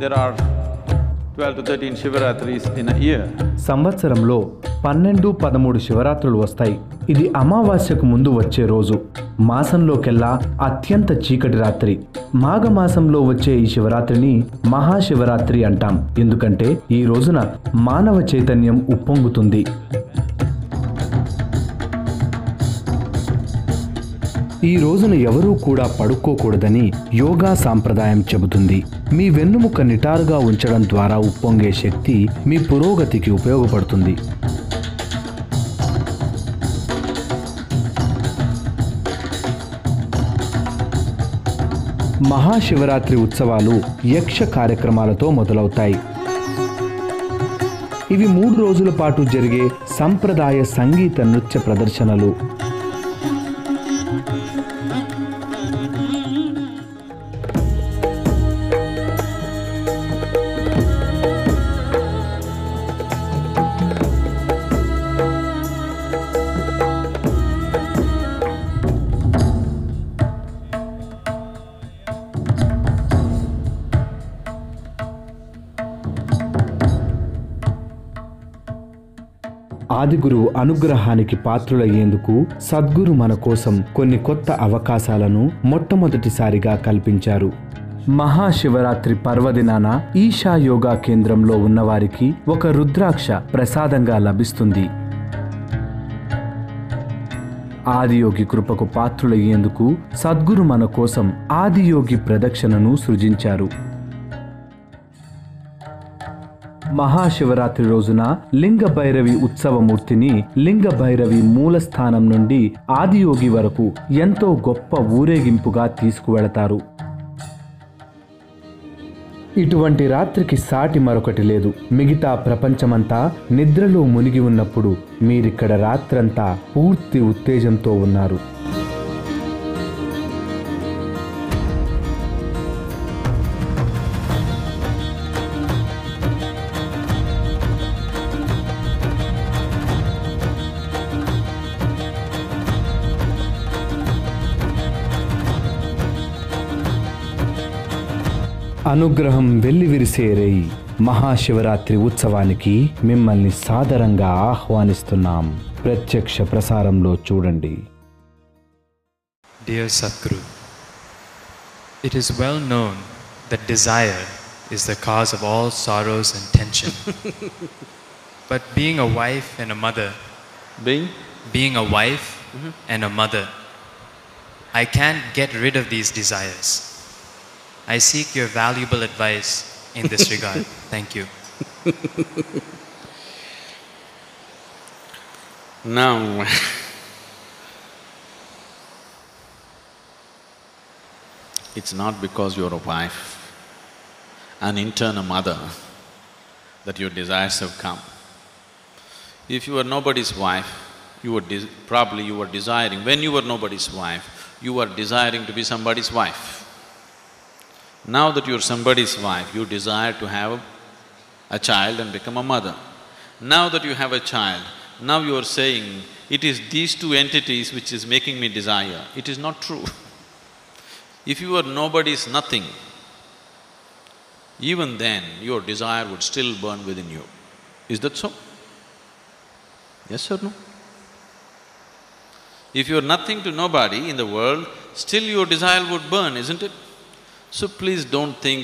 there are 12 to 13 Shivaratris in a year. సంవత్సరంలో 12-13 శివరాత్రులు వస్తాయి. ఇది అమావాస్యకు ముందు వచ్చే రోజు. మాసంలోకెల్లా అత్యంత చీకటి రాత్రి. మాఘమాసంలో వచ్చే ఈ శివరాత్రిని మహాశివరాత్రి అంటాం. ఎందుకంటే ఈ రోజున మానవ చైతన్యం ఉప్పొంగుతుంది. ఈ రోజున ఎవరూ కూడా పడుకోకూడదని యోగా సాంప్రదాయం చెబుతుంది. మీ వెన్నుముక నిటారుగా ఉంచడం ద్వారా ఉప్పొంగే శక్తి మీ పురోగతికి ఉపయోగపడుతుంది. మహాశివరాత్రి ఉత్సవాలు యక్ష కార్యక్రమాలతో మొదలవుతాయి. ఇవి 3 రోజుల పాటు జరిగే సంప్రదాయ సంగీత నృత్య ప్రదర్శనలు. ఆదిగురు అనుగ్రహానికి పాత్రులయ్యేందుకు సద్గురు మన కోసం కొన్ని కొత్త అవకాశాలను మొట్టమొదటిసారిగా కల్పించారు. మహాశివరాత్రి పర్వదినాన ఈశా యోగా కేంద్రంలో ఉన్నవారికి ఒక రుద్రాక్ష ప్రసాదంగా లభిస్తుంది. ఆదియోగి కృపకు పాత్రులయ్యేందుకు సద్గురు మన కోసం ఆదియోగి ప్రదక్షిణను సృజించారు. మహాశివరాత్రి రోజున లింగ భైరవి ఉత్సవమూర్తిని లింగ భైరవి మూలస్థానం నుండి ఆదియోగి వరకు ఎంతో గొప్ప ఊరేగింపుగా తీసుకువెళతారు. ఇటువంటి రాత్రికి సాటి మరొకటి లేదు. మిగతా ప్రపంచమంతా నిద్రలో మునిగి ఉన్నప్పుడు మీరిక్కడ రాత్రంతా పూర్తి ఉత్తేజంతో ఉన్నారు. అనుగ్రహం వెల్లివిరిసే రేయి మహాశివరాత్రి ఉత్సవానికి మిమ్మల్ని సాదరంగా ఆహ్వానిస్తున్నాం. ప్రత్యక్ష ప్రసారంలో చూడండి. Dear Sadguru, it is well known that desire is the cause of all sorrows and tension. But being a wife and a mother, being a wife and a mother, I can't get rid of these desires. I seek your valuable advice in this regard. Thank you. Now, it's not because you're a wife, an intern, a mother, that your desires have come. If you were nobody's wife, probably you were desiring, when you were nobody's wife, you were desiring to be somebody's wife. Now that you're somebody's wife, you desire to have a child and become a mother. Now that you have a child, now you are saying, it is these two entities which is making me desire. It is not true. If you were nobody's nothing, even then your desire would still burn within you. Is that so? Yes or no? If you're nothing to nobody in the world, still your desire would burn, isn't it? So please don't think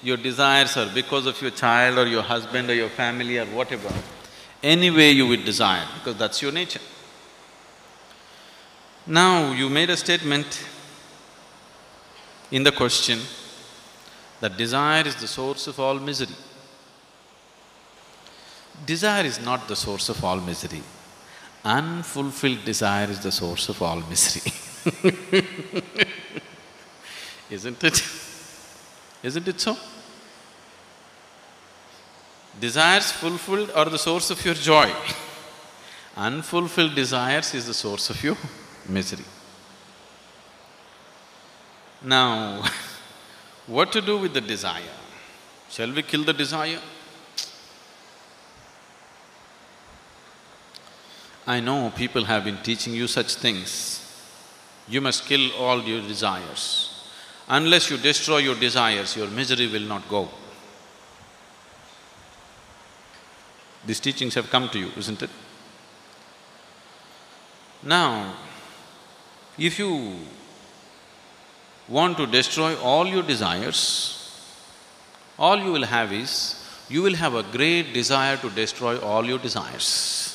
your desires are because of your child or your husband or your family or whatever. Anyway you would desire, because that's your nature. Now, you made a statement in the question that desire is the source of all misery. Desire is not the source of all misery. Unfulfilled desire is the source of all misery. Isn't it? Isn't it so? Desires fulfilled are the source of your joy. Unfulfilled desires is the source of your misery. Now, what to do with the desire? Shall we kill the desire? I know people have been teaching you such things. You must kill all your desires. Unless you destroy your desires, your misery will not go. These teachings have come to you, isn't it? Now, if you want to destroy all your desires, all you will have is, you will have a great desire to destroy all your desires.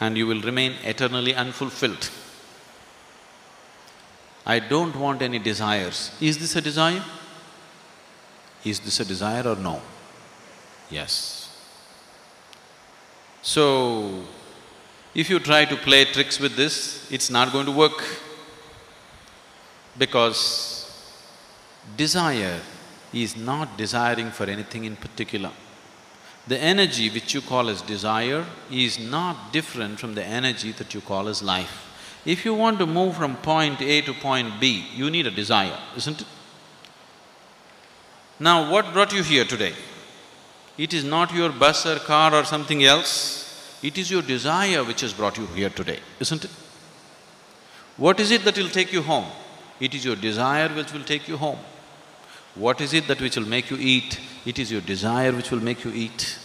And you will remain eternally unfulfilled. I don't want any desires. Is this a desire? Is this a desire or no? Yes. So, if you try to play tricks with this, it's not going to work. Because desire is not desiring for anything in particular. The energy which you call as desire is not different from the energy that you call as life. If you want to move from point A to point B, you need a desire, isn't it? Now, what brought you here today? It is not your bus or car or something else, it is your desire which has brought you here today, isn't it? What is it that will take you home? It is your desire which will take you home. What is it that which will make you eat? It is your desire which will make you eat.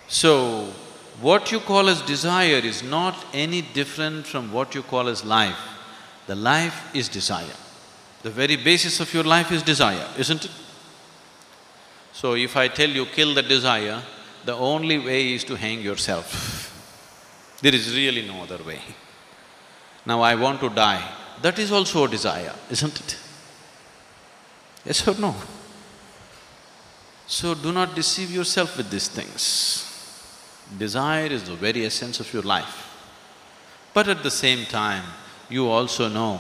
So, what you call as desire is not any different from what you call as life. The life is desire. The very basis of your life is desire, isn't it? So, if I tell you kill the desire, the only way is to hang yourself. There is really no other way. Now, I want to die, that is also a desire, isn't it? Yes or no? So do not deceive yourself with these things. Desire is the very essence of your life. But at the same time, you also know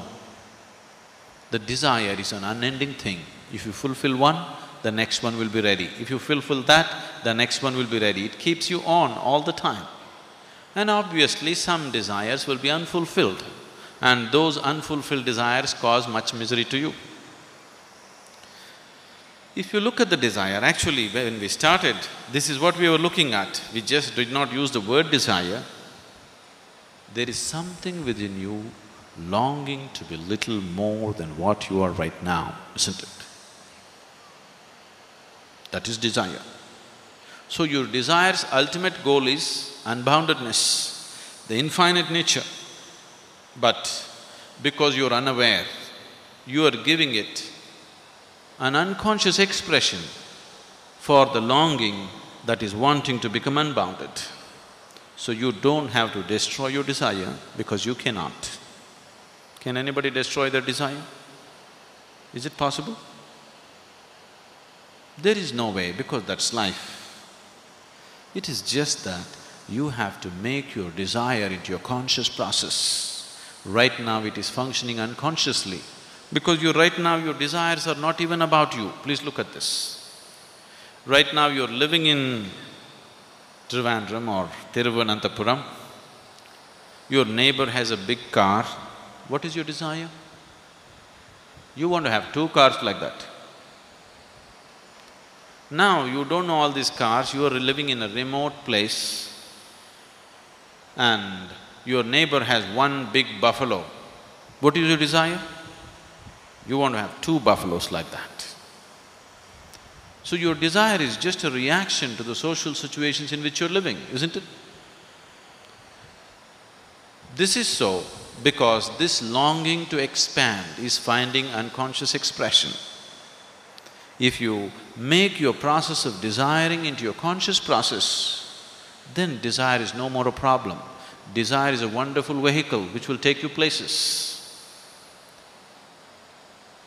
that desire is an unending thing. If you fulfill one, the next one will be ready. If you fulfill that, the next one will be ready. It keeps you on all the time. And obviously, some desires will be unfulfilled, and those unfulfilled desires cause much misery to you. If you look at the desire, actually when we started, this is what we were looking at. We just did not use the word desire. There is something within you longing to be little more than what you are right now, isn't it? That is desire. So your desire's ultimate goal is unboundedness, the infinite nature. But because you're unaware, you are giving it an unconscious expression for the longing that is wanting to become unbounded. So you don't have to destroy your desire because you cannot. Can anybody destroy their desire? Is it possible? There is no way, because that's life. It is just that you have to make your desire into your conscious process. Right now it is functioning unconsciously. Because right now your desires are not even about you. Please look at this. Right now you're living in Trivandrum or Thiruvananthapuram. Your neighbor has a big car. What is your desire? You want to have 2 cars like that. Now you don't know all these cars, you are living in a remote place and your neighbor has 1 big buffalo. What is your desire? You want to have 2 buffaloes like that. So your desire is just a reaction to the social situations in which you're living, isn't it? This is so because this longing to expand is finding unconscious expression. If you make your process of desiring into your conscious process, then desire is no more a problem. Desire is a wonderful vehicle which will take you places.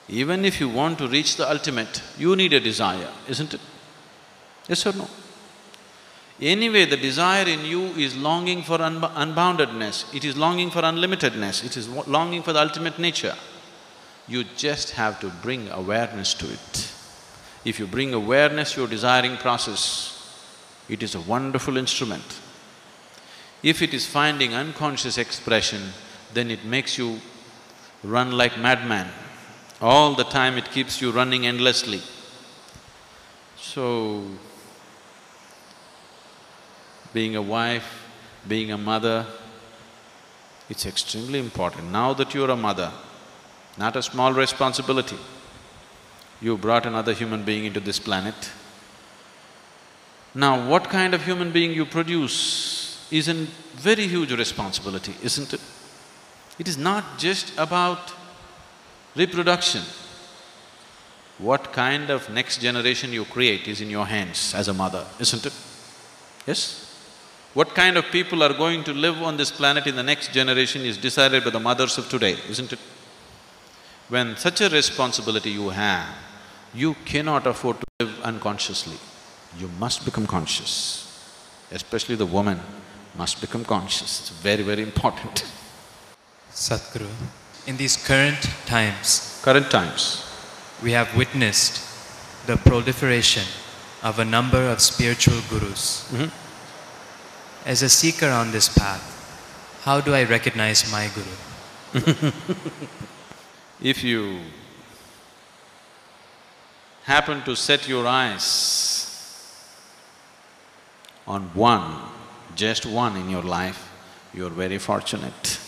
Even if you want to reach the ultimate, you need a desire, isn't it? Yes or no? Anyway, the desire in you is longing for unboundedness, it is longing for unlimitedness, it is longing for the ultimate nature. You just have to bring awareness to it. If you bring awareness to your desiring process, it is a wonderful instrument. If it is finding unconscious expression, then it makes you run like madman. All the time it keeps you running endlessly. So, being a wife, being a mother, it's extremely important. Now that you're a mother, not a small responsibility. You brought another human being into this planet. Now, what kind of human being you produce is a very huge responsibility, isn't it? It is not just about reproduction. What kind of next generation you create is in your hands as a mother, isn't it? Yes? What kind of people are going to live on this planet in the next generation is decided by the mothers of today, isn't it? When such a responsibility you have, you cannot afford to live unconsciously. You must become conscious. Especially the woman must become conscious. It's very, very important. Sadguru, in these current times, we we have witnessed the proliferation of a number of spiritual gurus. As a seeker on this path, how do I recognize my guru? If you happen to set your eyes on one, just one in your life, you're very fortunate.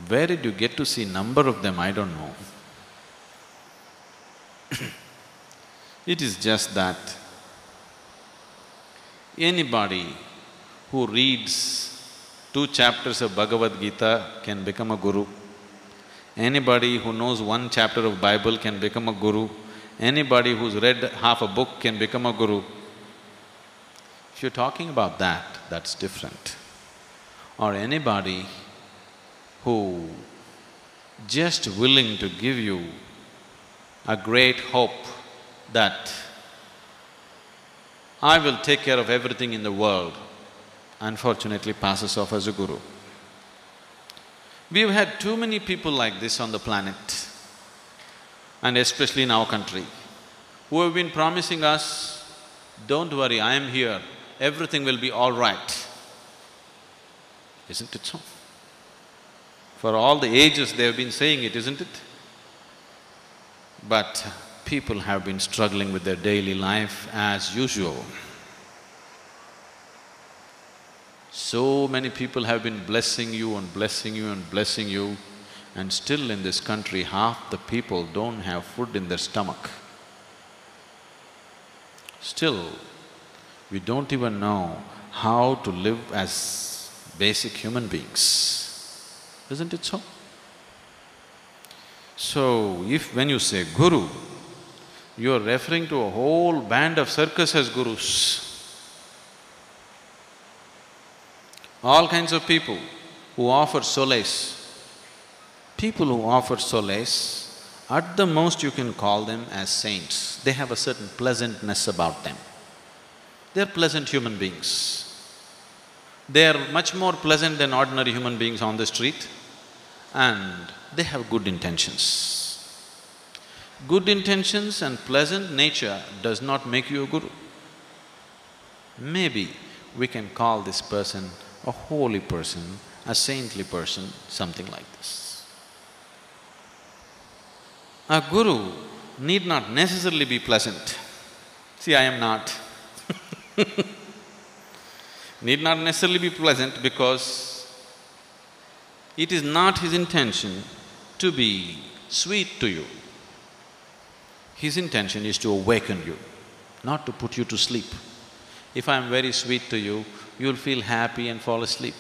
Where did you get to see number of them, I don't know. It is just that anybody who reads 2 chapters of Bhagavad Gita can become a guru. Anybody who knows 1 chapter of Bible can become a guru. Anybody who's read half a book can become a guru. If you're talking about that, that's different. Or anybody who just willing to give you a great hope that I will take care of everything in the world, unfortunately passes off as a guru. We've had too many people like this on the planet, and especially in our country, who have been promising us, don't worry, I am here, everything will be all right. Isn't it so? For all the ages they have been saying it, isn't it? But people have been struggling with their daily life as usual. So many people have been blessing you and blessing you and blessing you, and still in this country, half the people don't have food in their stomach. Still, we don't even know how to live as basic human beings. Isn't it so? So, when you say guru, you're referring to a whole band of circus as gurus. All kinds of people who offer solace. People who offer solace, at the most you can call them as saints. They have a certain pleasantness about them. They're pleasant human beings. They are much more pleasant than ordinary human beings on the street, and they have good intentions. Good intentions and pleasant nature does not make you a guru. Maybe we can call this person a holy person, a saintly person, something like this. A guru need not necessarily be pleasant. See, I am not. Need not necessarily be pleasant because it is not his intention to be sweet to you. His intention is to awaken you, not to put you to sleep. If I am very sweet to you, you'll feel happy and fall asleep.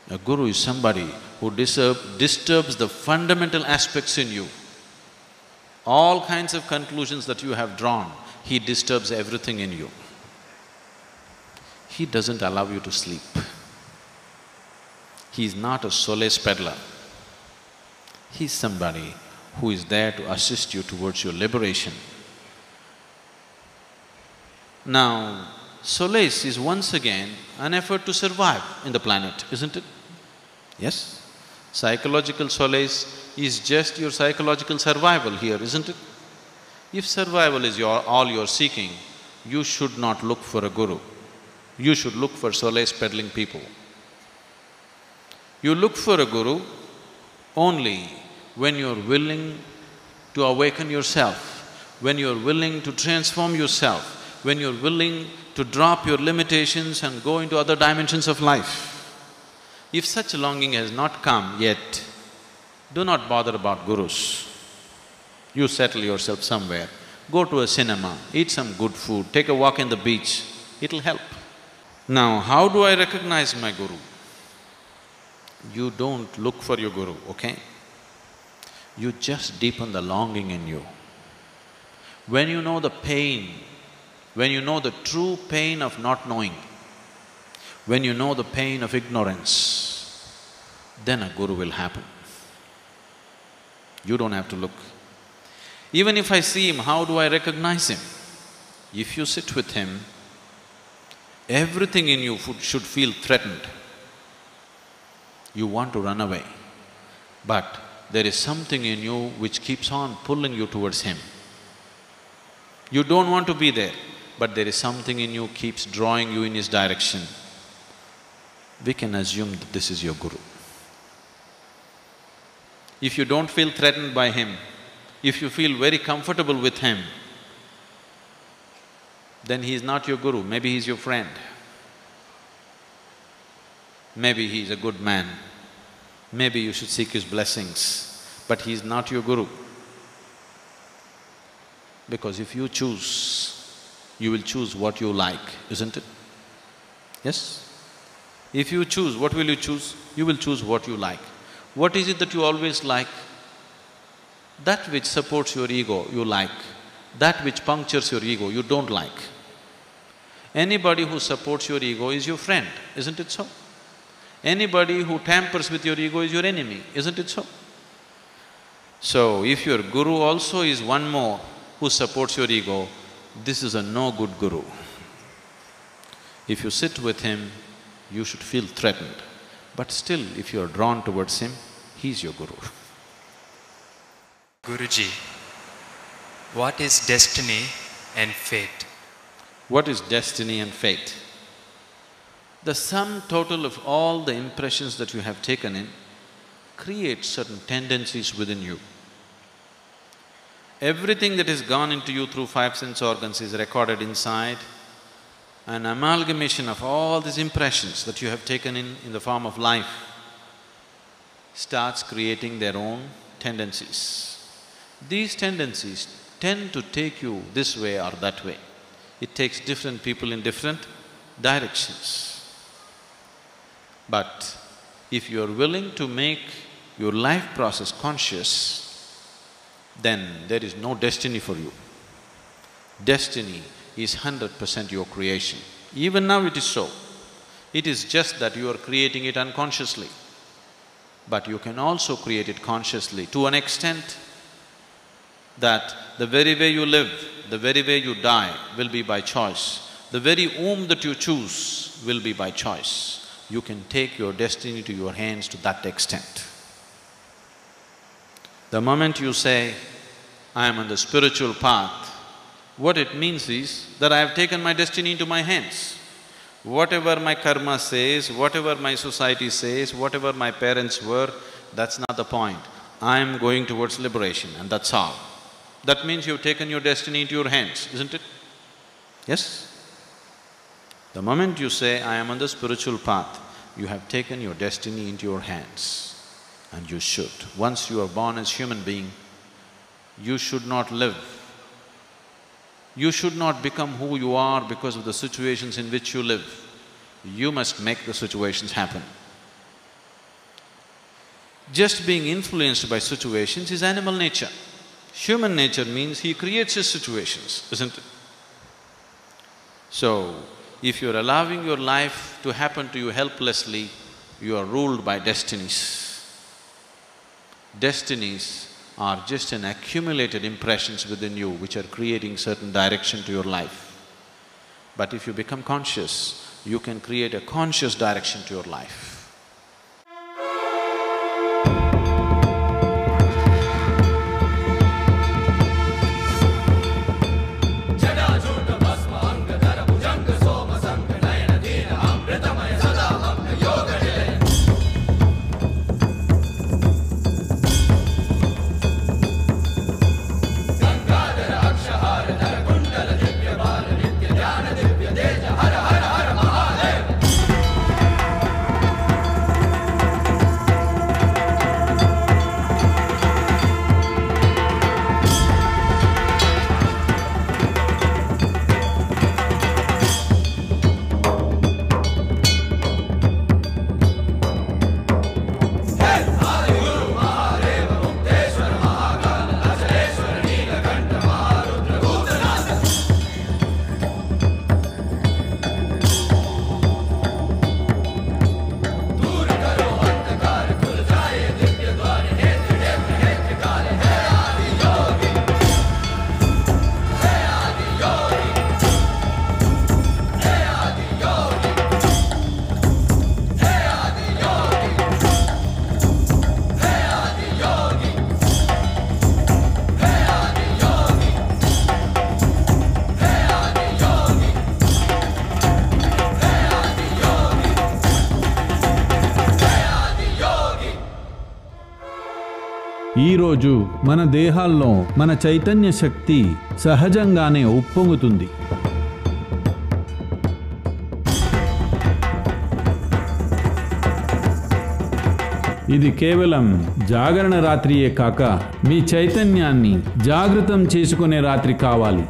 A guru is somebody who disturbs the fundamental aspects in you. All kinds of conclusions that you have drawn, he disturbs everything in you. He doesn't allow you to sleep. He is not a solace peddler. He is somebody who is there to assist you towards your liberation. Now, solace is once again an effort to survive in the planet, isn't it? Yes? Psychological solace is just your psychological survival here, isn't it? If survival is all you're seeking, you should not look for a guru. You should look for solace peddling people. You look for a guru only when you're willing to awaken yourself, when you're willing to transform yourself, when you're willing to drop your limitations and go into other dimensions of life. If such longing has not come yet, do not bother about gurus. You settle yourself somewhere. go to a cinema, eat some good food, take a walk in the beach, it'll help. Now, how do I recognize my guru? You don't look for your guru, okay? You just deepen the longing in you. When you know the pain, when you know the true pain of not knowing, when you know the pain of ignorance, then a guru will happen. You don't have to look. Even if I see him, how do I recognize him? If you sit with him, everything in you should feel threatened. You want to run away, but there is something in you which keeps on pulling you towards him. You don't want to be there, but there is something in you keeps drawing you in his direction. We can assume that this is your guru. If you don't feel threatened by him, if you feel very comfortable with him, then he is not your guru, maybe he is your friend. Maybe he is a good man, maybe you should seek his blessings, but he is not your guru. Because if you choose, you will choose what you like, isn't it? Yes? If you choose, what will you choose? You will choose what you like. What is it that you always like? That which supports your ego, you like. That which punctures your ego, you don't like. Anybody who supports your ego is your friend, isn't it so? Anybody who tampers with your ego is your enemy, isn't it so? So, if your guru also is one more who supports your ego, this is a no good guru. If you sit with him, you should feel threatened. But still, if you are drawn towards him, he's your guru. Guruji, what is destiny and fate? What is destiny and fate? The sum total of all the impressions that you have taken in creates certain tendencies within you. Everything that has gone into you through five sense organs is recorded inside. An amalgamation of all these impressions that you have taken in the form of life starts creating their own tendencies. These tendencies tend to take you this way or that way. It takes different people in different directions. But if you are willing to make your life process conscious, then there is no destiny for you. Destiny is 100% your creation. Even now it is so. It is just that you are creating it unconsciously. But you can also create it consciously to an extent that the very way you live, the very way you die will be by choice. The very womb that you choose will be by choice. You can take your destiny to your hands to that extent. The moment you say, I am on the spiritual path, what it means is that I have taken my destiny into my hands. Whatever my karma says, whatever my society says, whatever my parents were, that's not the point. I am going towards liberation and that's all. That means you've taken your destiny into your hands, isn't it? Yes? The moment you say, I am on the spiritual path, you have taken your destiny into your hands. And you should. Once you are born as human being, you should not live. You should not become who you are because of the situations in which you live. You must make the situations happen. Just being influenced by situations is animal nature. Human nature means he creates his situations, isn't it? So, if you're allowing your life to happen to you helplessly, you are ruled by destinies. Destinies are just an accumulated impressions within you which are creating certain direction to your life. But if you become conscious, you can create a conscious direction to your life. ఈరోజు మన దేహాల్లో మన చైతన్య శక్తి సహజంగానే ఉప్పొంగుతుంది. ఇది కేవలం జాగరణ రాత్రియే కాక మీ చైతన్యాన్ని జాగృతం చేసుకునే రాత్రి కావాలి.